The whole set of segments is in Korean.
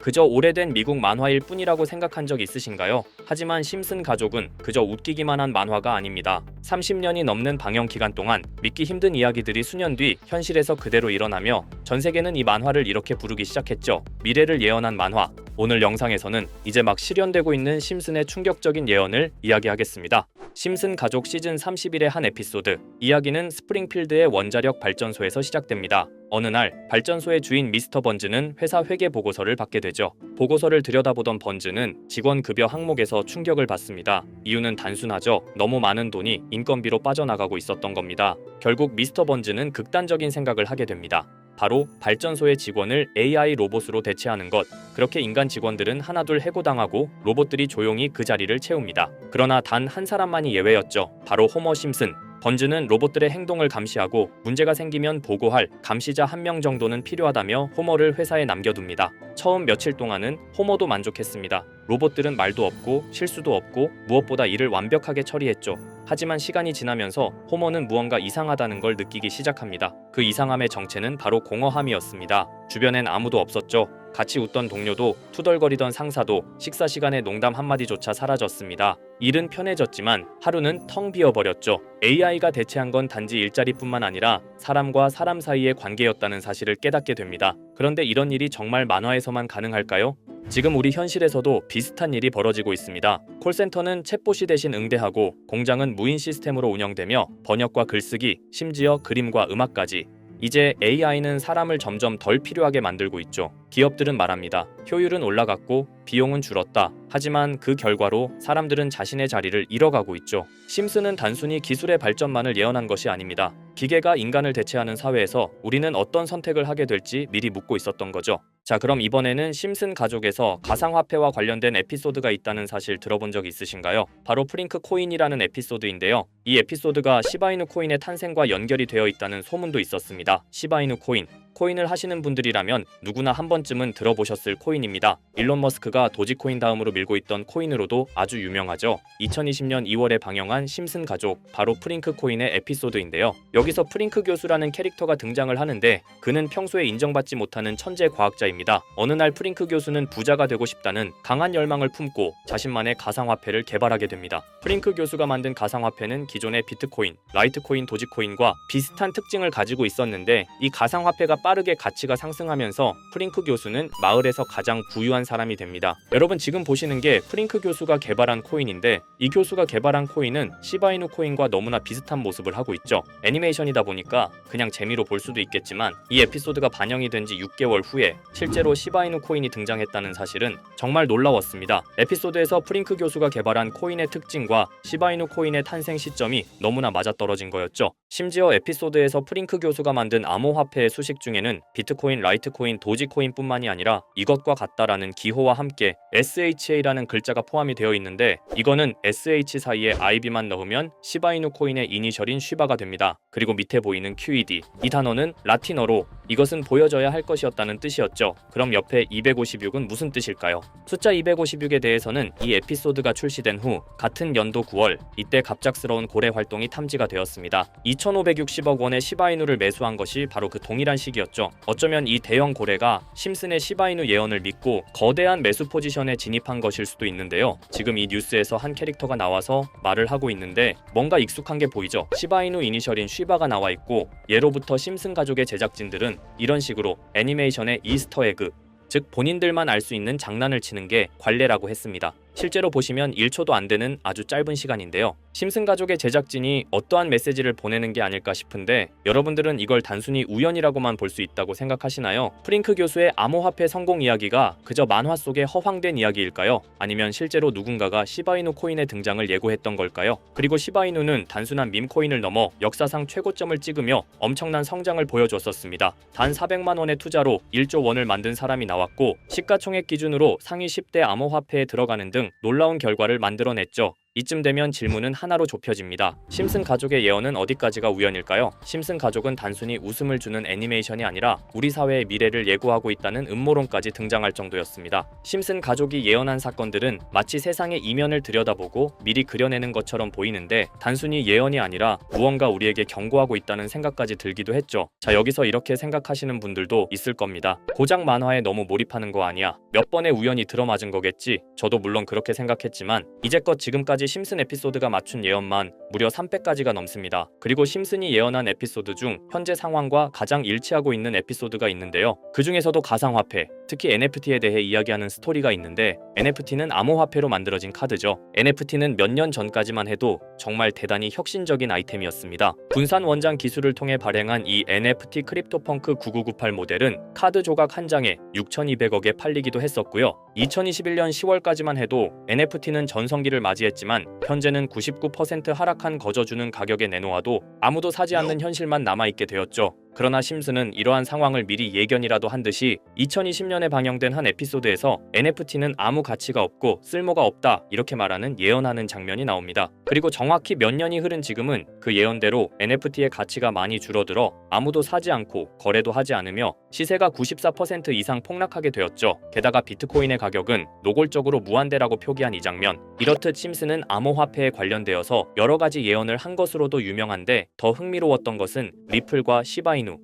그저 오래된 미국 만화일 뿐이라고 생각한 적 있으신가요? 하지만 심슨 가족은 그저 웃기기만 한 만화가 아닙니다. 30년이 넘는 방영 기간 동안 믿기 힘든 이야기들이 수년 뒤 현실에서 그대로 일어나며 전 세계는 이 만화를 이렇게 부르기 시작했죠. 미래를 예언한 만화. 오늘 영상에서는 이제 막 실현되고 있는 심슨의 충격적인 예언을 이야기하겠습니다. 심슨 가족 시즌 31의 한 에피소드. 이야기는 스프링필드의 원자력 발전소에서 시작됩니다. 어느 날 발전소의 주인 미스터 번즈는 회사 회계 보고서를 받게 되죠. 보고서를 들여다보던 번즈는 직원 급여 항목에서 충격을 받습니다. 이유는 단순하죠. 너무 많은 돈이 인건비로 빠져나가고 있었던 겁니다. 결국 미스터 번즈는 극단적인 생각을 하게 됩니다. 바로 발전소의 직원을 AI 로봇으로 대체하는 것. 그렇게 인간 직원들은 하나둘 해고당하고 로봇들이 조용히 그 자리를 채웁니다. 그러나 단 한 사람만이 예외였죠. 바로 호머 심슨. 번즈는 로봇들의 행동을 감시하고 문제가 생기면 보고할 감시자 1명 정도는 필요하다며 호머를 회사에 남겨둡니다. 처음 며칠 동안은 호머도 만족했습니다. 로봇들은 말도 없고 실수도 없고 무엇보다 일을 완벽하게 처리했죠. 하지만 시간이 지나면서 호머는 무언가 이상하다는 걸 느끼기 시작합니다. 그 이상함의 정체는 바로 공허함이었습니다. 주변엔 아무도 없었죠. 같이 웃던 동료도, 투덜거리던 상사도, 식사 시간에 농담 한마디조차 사라졌습니다. 일은 편해졌지만 하루는 텅 비어버렸죠. AI가 대체한 건 단지 일자리뿐만 아니라 사람과 사람 사이의 관계였다는 사실을 깨닫게 됩니다. 그런데 이런 일이 정말 만화에서만 가능할까요? 지금 우리 현실에서도 비슷한 일이 벌어지고 있습니다. 콜센터는 챗봇이 대신 응대하고 공장은 무인 시스템으로 운영되며 번역과 글쓰기, 심지어 그림과 음악까지. 이제 AI는 사람을 점점 덜 필요하게 만들고 있죠. 기업들은 말합니다. 효율은 올라갔고 비용은 줄었다. 하지만 그 결과로 사람들은 자신의 자리를 잃어가고 있죠. 심슨은 단순히 기술의 발전만을 예언한 것이 아닙니다. 기계가 인간을 대체하는 사회에서 우리는 어떤 선택을 하게 될지 미리 묻고 있었던 거죠. 자, 그럼 이번에는 심슨 가족에서 가상화폐와 관련된 에피소드가 있다는 사실 들어본 적 있으신가요? 바로 프링크 코인이라는 에피소드인데요. 이 에피소드가 시바이누 코인의 탄생과 연결이 되어 있다는 소문도 있었습니다. 시바이누 코인. 코인을 하시는 분들이라면 누구나 한 번쯤은 들어보셨을 코인입니다. 일론 머스크가 도지코인 다음으로 밀고 있던 코인으로도 아주 유명하죠. 2020년 2월에 방영한 심슨 가족, 바로 프링크 코인의 에피소드인데요. 여기서 프링크 교수라는 캐릭터가 등장을 하는데 그는 평소에 인정받지 못하는 천재 과학자입니다. 어느 날 프링크 교수는 부자가 되고 싶다는 강한 열망을 품고 자신만의 가상화폐를 개발하게 됩니다. 프링크 교수가 만든 가상화폐는 기존의 비트코인, 라이트코인, 도지코인과 비슷한 특징을 가지고 있었는데 이 가상화폐가 빠르게 가치가 상승하면서 프링크 교수는 마을에서 가장 부유한 사람이 됩니다. 여러분 지금 보시는 게 프링크 교수가 개발한 코인인데 이 교수가 개발한 코인은 시바이누 코인과 너무나 비슷한 모습을 하고 있죠. 애니메이션이다 보니까 그냥 재미로 볼 수도 있겠지만 이 에피소드가 반영이 된 지 6개월 후에 실제로 시바이누 코인이 등장했다는 사실은 정말 놀라웠습니다. 에피소드에서 프링크 교수가 개발한 코인의 특징과 시바이누 코인의 탄생 시점이 너무나 맞아떨어진 거였죠. 심지어 에피소드에서 프링크 교수가 만든 암호화폐의 수식 중에는 비트코인, 라이트코인, 도지코인뿐만이 아니라 이것과 같다라는 기호와 함께 SHA라는 글자가 포함이 되어 있는데 이거는 SH 사이에 IB만 넣으면 시바이누 코인의 이니셜인 쉬바가 됩니다. 그리고 밑에 보이는 QED, 이 단어는 라틴어로 이것은 보여져야 할 것이었다는 뜻이었죠. 그럼 옆에 256은 무슨 뜻일까요? 숫자 256에 대해서는 이 에피소드가 출시된 후 같은 연도 9월 이때 갑작스러운 고래 활동이 탐지가 되었습니다. 2,560억 원의 시바이누를 매수한 것이 바로 그 동일한 시기였죠. 어쩌면 이 대형 고래가 심슨의 시바이누 예언을 믿고 거대한 매수 포지션에 진입한 것일 수도 있는데요. 지금 이 뉴스에서 한 캐릭터가 나와서 말을 하고 있는데 뭔가 익숙한 게 보이죠. 시바이누 이니셜인 쉬바가 나와 있고 예로부터 심슨 가족의 제작진들은 이런 식으로 애니메이션의 이스터 에그, 즉 본인들만 알 수 있는 장난을 치는 게 관례라고 했습니다. 실제로 보시면 1초도 안 되는 아주 짧은 시간인데요. 심슨 가족의 제작진이 어떠한 메시지를 보내는 게 아닐까 싶은데 여러분들은 이걸 단순히 우연이라고만 볼 수 있다고 생각하시나요? 프링크 교수의 암호화폐 성공 이야기가 그저 만화 속의 허황된 이야기일까요? 아니면 실제로 누군가가 시바이누 코인의 등장을 예고했던 걸까요? 그리고 시바이누는 단순한 밈코인을 넘어 역사상 최고점을 찍으며 엄청난 성장을 보여줬었습니다. 단 400만 원의 투자로 1조 원을 만든 사람이 나왔고 시가총액 기준으로 상위 10대 암호화폐에 들어가는 등 놀라운 결과를 만들어냈죠. 이쯤 되면 질문은 하나로 좁혀집니다. 심슨 가족의 예언은 어디까지가 우연일까요? 심슨 가족은 단순히 웃음을 주는 애니메이션이 아니라 우리 사회의 미래를 예고하고 있다는 음모론까지 등장할 정도였습니다. 심슨 가족이 예언한 사건들은 마치 세상의 이면을 들여다보고 미리 그려내는 것처럼 보이는데 단순히 예언이 아니라 무언가 우리에게 경고하고 있다는 생각까지 들기도 했죠. 자, 여기서 이렇게 생각하시는 분들도 있을 겁니다. 고작 만화에 너무 몰입하는 거 아니야? 몇 번의 우연이 들어맞은 거겠지? 저도 물론 그렇게 생각했지만 이제껏 지금까지 심슨 에피소드가 맞춘 예언만 무려 300가지가 넘습니다. 그리고 심슨이 예언한 에피소드 중 현재 상황과 가장 일치하고 있는 에피소드가 있는데요. 그 중에서도 가상화폐, 특히 NFT에 대해 이야기하는 스토리가 있는데 NFT는 암호화폐로 만들어진 카드죠. NFT는 몇 년 전까지만 해도 정말 대단히 혁신적인 아이템이었습니다. 분산 원장 기술을 통해 발행한 이 NFT 크립토펑크 9998 모델은 카드 조각 한 장에 6,200억에 팔리기도 했었고요. 2021년 10월까지만 해도 NFT는 전성기를 맞이했지만 현재는 99% 하락한 거저주는 가격에 내놓아도 아무도 사지 않는 현실만 남아있게 되었죠. 그러나 심슨은 이러한 상황을 미리 예견이라도 한 듯이 2020년에 방영된 한 에피소드에서 NFT는 아무 가치가 없고 쓸모가 없다 이렇게 말하는 예언하는 장면이 나옵니다. 그리고 정확히 몇 년이 흐른 지금은 그 예언대로 NFT의 가치가 많이 줄어들어 아무도 사지 않고 거래도 하지 않으며 시세가 94% 이상 폭락하게 되었죠. 게다가 비트코인의 가격은 노골적으로 무한대라고 표기한 이 장면, 이렇듯 심슨은 암호화폐에 관련되어서 여러 가지 예언을 한 것으로도 유명한데 더 흥미로웠던 것은 리플과 시바이누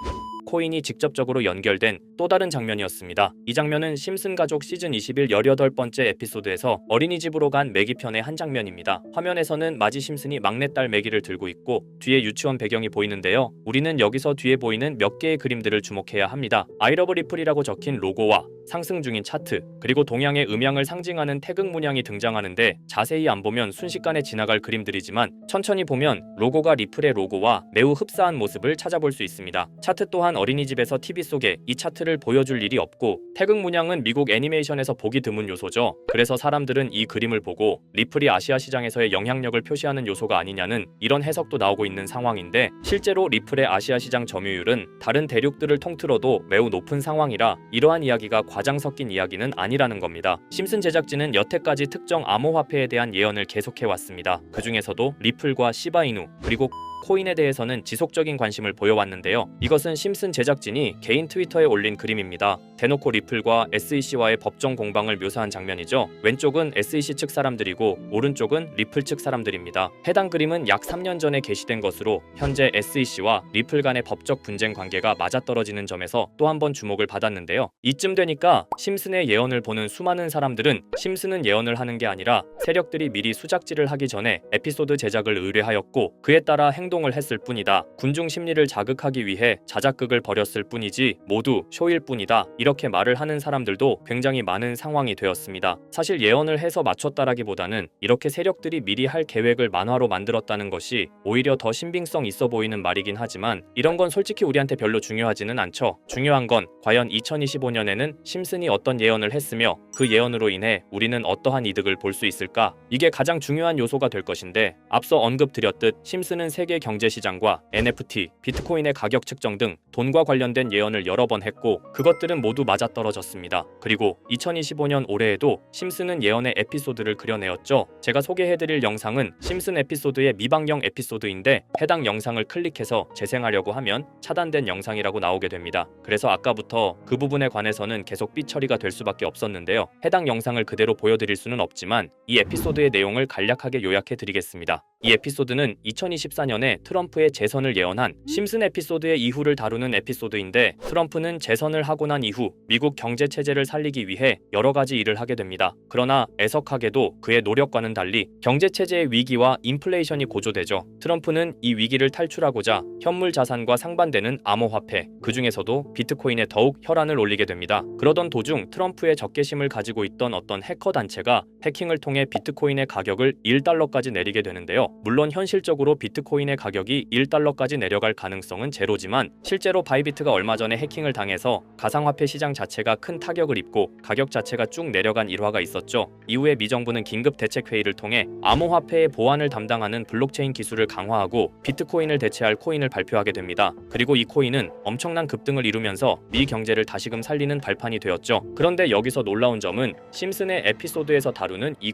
코인이 직접적으로 연결된 또 다른 장면이었습니다. 이 장면은 심슨 가족 시즌 21 18번째 에피소드에서 어린이집으로 간 매기 편의 한 장면입니다. 화면에서는 마지 심슨이 막내딸 매기를 들고 있고 뒤에 유치원 배경이 보이는데요. 우리는 여기서 뒤에 보이는 몇 개의 그림들을 주목해야 합니다. I love 리플이라고 적힌 로고와 상승 중인 차트, 그리고 동양의 음양을 상징하는 태극 문양이 등장하는데 자세히 안 보면 순식간에 지나갈 그림들이지만 천천히 보면 로고가 리플의 로고와 매우 흡사한 모습을 찾아볼 수 있습니다. 차트 또한 어린이집에서 TV 속에 이 차트를 보여줄 일이 없고 태극 문양은 미국 애니메이션에서 보기 드문 요소죠. 그래서 사람들은 이 그림을 보고 리플이 아시아 시장에서의 영향력을 표시하는 요소가 아니냐는 이런 해석도 나오고 있는 상황인데 실제로 리플의 아시아 시장 점유율은 다른 대륙들을 통틀어도 매우 높은 상황이라 이러한 이야기가 과장 섞인 이야기는 아니라는 겁니다. 심슨 제작진은 여태까지 특정 암호화폐에 대한 예언을 계속해왔습니다. 그 중에서도 리플과 시바이누 그리고 코인에 대해서는 지속적인 관심을 보여왔는데요. 이것은 심슨 제작진이 개인 트위터에 올린 그림입니다. 대놓고 리플과 SEC와의 법정 공방을 묘사한 장면이죠. 왼쪽은 SEC 측 사람들이고 오른쪽은 리플 측 사람들입니다. 해당 그림은 약 3년 전에 게시된 것으로 현재 SEC와 리플 간의 법적 분쟁 관계가 맞아떨어지는 점에서 또 한 번 주목을 받았는데요. 이쯤 되니까 심슨의 예언을 보는 수많은 사람들은 심슨은 예언을 하는 게 아니라 세력들이 미리 수작질을 하기 전에 에피소드 제작을 의뢰하였고 그에 따라 행동을 했을 뿐이다. 군중 심리를 자극하기 위해 자작극을 벌였을 뿐이지 모두 쇼일 뿐이다. 이렇게 말을 하는 사람들도 굉장히 많은 상황이 되었습니다. 사실 예언을 해서 맞췄다라기보다는 이렇게 세력들이 미리 할 계획을 만화로 만들었다는 것이 오히려 더 신빙성 있어 보이는 말이긴 하지만 이런 건 솔직히 우리한테 별로 중요하지는 않죠. 중요한 건 과연 2025년에는 심슨이 어떤 예언을 했으며 그 예언으로 인해 우리는 어떠한 이득을 볼 수 있을까? 이게 가장 중요한 요소가 될 것인데 앞서 언급드렸듯 심슨은 세계 경제 시장과 NFT, 비트코인의 가격 측정 등 돈과 관련된 예언을 여러 번 했고 그것들은 모두 맞아떨어졌습니다. 그리고 2025년 올해에도 심슨은 예언의 에피소드를 그려내었죠. 제가 소개해드릴 영상은 심슨 에피소드의 미방영 에피소드인데 해당 영상을 클릭해서 재생하려고 하면 차단된 영상이라고 나오게 됩니다. 그래서 아까부터 그 부분에 관해서는 계속 삐처리가 될 수밖에 없었는데요. 해당 영상을 그대로 보여드릴 수는 없지만 이 에피소드의 내용을 간략하게 요약해드리겠습니다. 이 에피소드는 2024년에 트럼프의 재선을 예언한 심슨 에피소드의 이후를 다루는 에피소드인데 트럼프는 재선을 하고 난 이후 미국 경제 체제를 살리기 위해 여러 가지 일을 하게 됩니다. 그러나 애석하게도 그의 노력과는 달리 경제 체제의 위기와 인플레이션이 고조되죠. 트럼프는 이 위기를 탈출하고자 현물 자산과 상반되는 암호화폐, 그 중에서도 비트코인에 더욱 혈안을 올리게 됩니다. 그러던 도중 트럼프의 적개심을 가지고 있던 어떤 해커 단체가 해킹을 통해 비트코인의 가격을 1달러까지 내리게 되는데요. 물론 현실적으로 비트코인의 코인의 가격이 1달러까지 내려갈 가능성은 제로지만 실제로 바이비트가 얼마 전에 해킹을 당해서 가상화폐 시장 자체가 큰 타격을 입고 가격 자체가 쭉 내려간 일화가 있었죠. 이후에 미 정부는 긴급 대책 회의를 통해 암호화폐의 보안을 담당하는 블록체인 기술을 강화하고 비트코인을 대체할 코인을 발표하게 됩니다. 그리고 이 코인은 엄청난 급등을 이루면서 미 경제를 다시금 살리는 발판이 되었죠. 그런데 여기서 놀라운 점은 심슨의 에피소드에서 다루는 이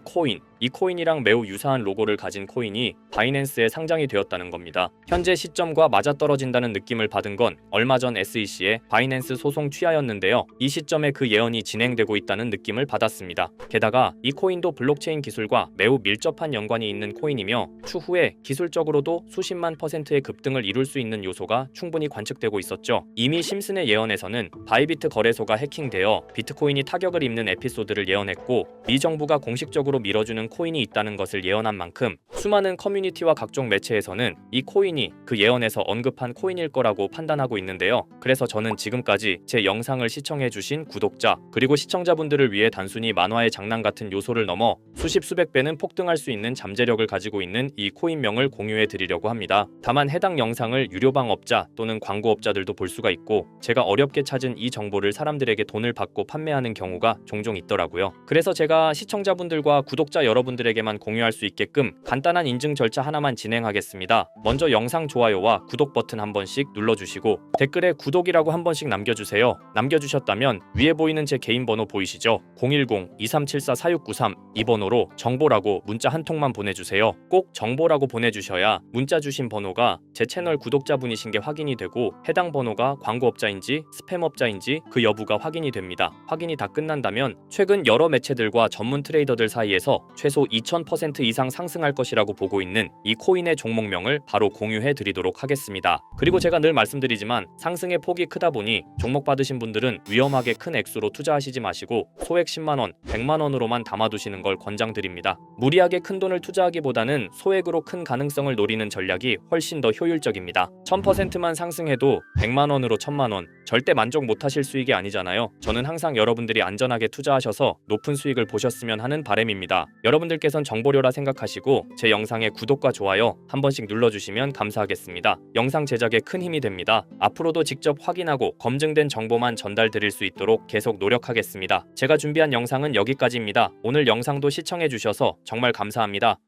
코인이랑 매우 유사한 로고를 가진 코인이 바이낸스에 상장이 되었다는 겁니다. 현재 시점과 맞아떨어진다는 느낌을 받은 건 얼마 전 SEC의 바이낸스 소송 취하였는데요. 이 시점에 그 예언이 진행되고 있다는 느낌을 받았습니다. 게다가 이 코인도 블록체인 기술과 매우 밀접한 연관이 있는 코인이며 추후에 기술적으로도 수십만 %의 급등을 이룰 수 있는 요소가 충분히 관측되고 있었죠. 이미 심슨의 예언에서는 바이비트 거래소가 해킹되어 비트코인이 타격을 입는 에피소드를 예언했고 미 정부가 공식적으로 밀어주는 코인이 있다는 것을 예언한 만큼 수많은 커뮤니티와 각종 매체에서는 이 코인이 그 예언에서 언급한 코인일 거라고 판단하고 있는데요. 그래서 저는 지금까지 제 영상을 시청해주신 구독자 그리고 시청자분들을 위해 단순히 만화의 장난 같은 요소를 넘어 수십 수백 배는 폭등할 수 있는 잠재력을 가지고 있는 이 코인명을 공유해 드리려고 합니다. 다만 해당 영상을 유료방업자 또는 광고업자들도 볼 수가 있고 제가 어렵게 찾은 이 정보를 사람들에게 돈을 받고 판매하는 경우가 종종 있더라고요. 그래서 제가 시청자분들과 구독자 여러분들에게만 공유할 수 있게끔 간단한 인증 절차 하나만 진행하겠습니다. 먼저 영상 좋아요와 구독 버튼 한 번씩 눌러주시고 댓글에 구독이라고 한 번씩 남겨주세요. 남겨주셨다면 위에 보이는 제 개인 번호 보이시죠? 010-2374-4693 이 번호로 정보라고 문자 한 통만 보내주세요. 꼭 정보라고 보내주셔야 문자 주신 번호가 제 채널 구독자분이신 게 확인이 되고 해당 번호가 광고업자인지 스팸업자인지 그 여부가 확인이 됩니다. 확인이 다 끝난다면 최근 여러 매체들과 전문 트레이더들 사이에서 최소 2000% 이상 상승할 것이라고 보고 있는 이 코인의 종목명을 바로 공유해 드리도록 하겠습니다. 그리고 제가 늘 말씀드리지만 상승의 폭이 크다 보니 종목 받으신 분들은 위험하게 큰 액수로 투자하시지 마시고 소액 10만원, 100만원으로만 담아두시는 걸 권장드립니다. 무리하게 큰 돈을 투자하기보다는 소액으로 큰 가능성을 노리는 전략이 훨씬 더 효율적입니다. 1000%만 상승해도 100만원으로 1000만원 절대 만족 못하실 수익이 아니잖아요. 저는 항상 여러분들이 안전하게 투자하셔서 높은 수익을 보셨으면 하는 바람입니다. 여러분들께선 정보료라 생각하시고 제 영상에 구독과 좋아요 한 번씩 눌러주시면 감사하겠습니다. 영상 제작에 큰 힘이 됩니다. 앞으로도 직접 확인하고 검증된 정보만 전달드릴 수 있도록 계속 노력하겠습니다. 제가 준비한 영상은 여기까지입니다. 오늘 영상도 시청해주셔서 정말 감사합니다.